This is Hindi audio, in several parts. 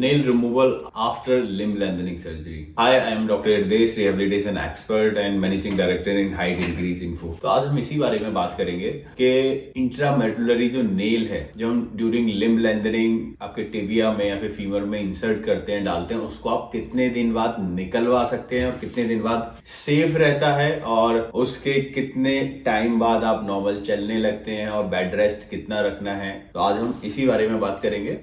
nail removal after limb lengthening surgery. Hi, I am Dr. Irdesh, rehabilitation expert and managing director in Height Increase Info. तो आज हम इसी बारे में बात करेंगे कि इंट्रामेडुलरी जो नेल है, जो हम ड्यूरिंग लिम्ब लेंथनिंग आपके टिबिया में या फिर फीमर में इंसर्ट करते हैं, डालते हैं, उसको आप कितने दिन बाद निकलवा सकते हैं और कितने दिन बाद सेफ रहता है और उसके कितने टाइम बाद आप नॉर्मल चलने लगते हैं और बेड रेस्ट कितना रखना है। तो आज हम इसी बारे में बात करेंगे।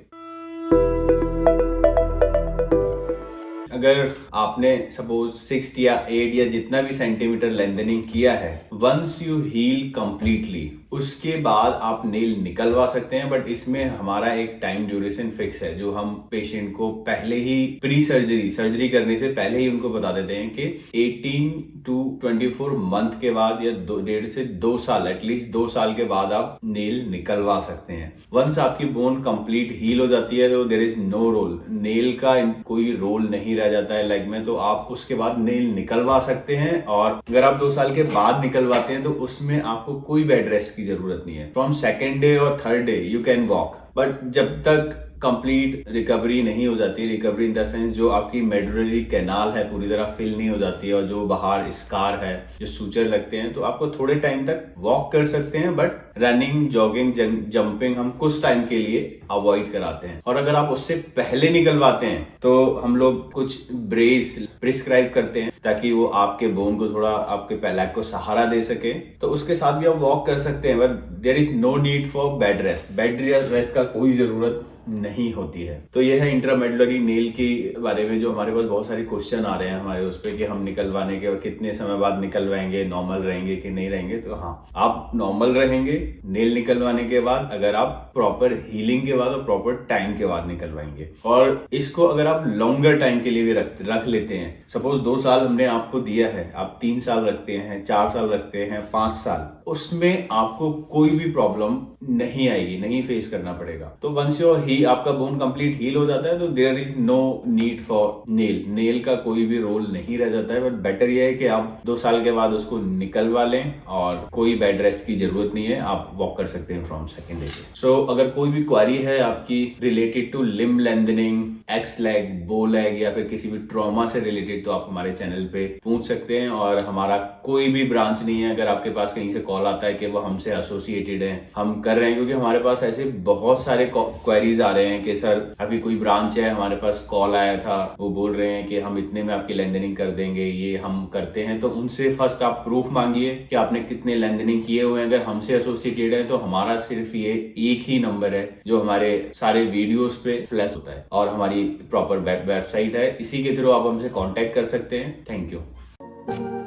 अगर आपने सपोज 6 या 8 या जितना भी सेंटीमीटर लेंथनिंग किया है, वंस यू हील कंप्लीटली, उसके बाद आप नेल निकलवा सकते हैं। बट इसमें हमारा एक टाइम ड्यूरेशन फिक्स है जो हम पेशेंट को पहले ही प्री सर्जरी करने से पहले ही उनको बता देते हैं कि 18 to 24 मंथ के बाद या 1.5 से 2 साल, एटलीस्ट 2 साल के बाद आप नेल निकलवा सकते हैं। वंस आपकी बोन कंप्लीट हील हो जाती है तो there is no role, nail का कोई रोल नहीं रह जाता है लेग में, तो आप उसके बाद नेल निकलवा सकते हैं। और अगर आप 2 साल के बाद निकलवाते हैं तो उसमें आपको कोई बेड रेस्ट की जरूरत नहीं है। फ्रॉम सेकेंड डे और third day you can walk, but जब तक कंप्लीट रिकवरी नहीं हो जाती, रिकवरी इन द सेंस जो आपकी मेडुलरी कैनाल है पूरी तरह फिल नहीं हो जाती है और जो बाहर स्कार है, जो सूचर लगते हैं, तो आपको थोड़े टाइम तक वॉक कर सकते हैं। बट रनिंग, जॉगिंग, जंपिंग हम कुछ टाइम के लिए अवॉइड कराते हैं। और अगर आप उससे पहले निकलवाते हैं तो हम लोग कुछ ब्रेस प्रिस्क्राइब करते हैं ताकि वो आपके बोन को थोड़ा, आपके लेग को सहारा दे सके। तो उसके साथ भी आप वॉक कर सकते हैं। But there is no need for bed rest, bed rest का कोई जरूरत नहीं होती है। तो यह है इंट्रामेडुलरी नेल के बारे में, जो हमारे पास बहुत सारे क्वेश्चन आ रहे हैं हमारे उस पे कि हम निकलवाने के कितने समय बाद निकलवाएंगे, नॉर्मल रहेंगे कि नहीं रहेंगे। तो हाँ, आप नॉर्मल रहेंगे नेल निकलवाने के बाद, अगर आप प्रॉपर हीलिंग के बाद और प्रॉपर टाइम के बाद निकलवाएंगे। और इसको अगर आप लॉन्गर टाइम के लिए भी रख लेते हैं, सपोज 2 साल हमने आपको दिया है, आप 3 साल रखते हैं, 4 साल रखते हैं, 5 साल, उसमें आपको कोई भी प्रॉब्लम नहीं आएगी, नहीं फेस करना पड़ेगा। तो वंस योर आपका बोन कंप्लीट हील हो जाता है तो there is no need for nail का कोई भी रोल नहीं रह जाता है। बट बेटर यह है कि आप 2 साल के बाद उसको निकलवा लें और कोई बेड रेस्ट की जरूरत नहीं है, आप वॉक कर सकते हैं फ्रॉम सेकेंड डे से। सो अगर कोई भी क्वारी है आपकी related to limb lengthening, X leg, bow leg या फिर किसी भी ट्रॉमा से रिलेटेड, तो आप हमारे चैनल पे पूछ सकते हैं। और हमारा कोई भी ब्रांच नहीं है, अगर आपके पास कहीं से कॉल आता है कि वो हमसे एसोसिएटेड है, हम कर रहे हैं, क्योंकि हमारे पास ऐसे बहुत सारे क्वेरीज आ रहे हैं कि सर अभी कोई ब्रांच है, हमारे पास कॉल आया था, वो बोल रहे हैं कि हम इतने में आपकी लेंथनिंग कर देंगे, ये हम करते हैं। तो उनसे फर्स्ट आप प्रूफ मांगिए कि आपने कितने लेंथनिंग किए हुए हैं। अगर हमसे एसोसिएटेड है तो हमारा सिर्फ ये एक ही नंबर है जो हमारे सारे वीडियोस पे फ्लैश होता है और हमारी प्रॉपर वेबसाइट है, इसी के थ्रू आप हमसे कांटेक्ट कर सकते हैं। Thank you.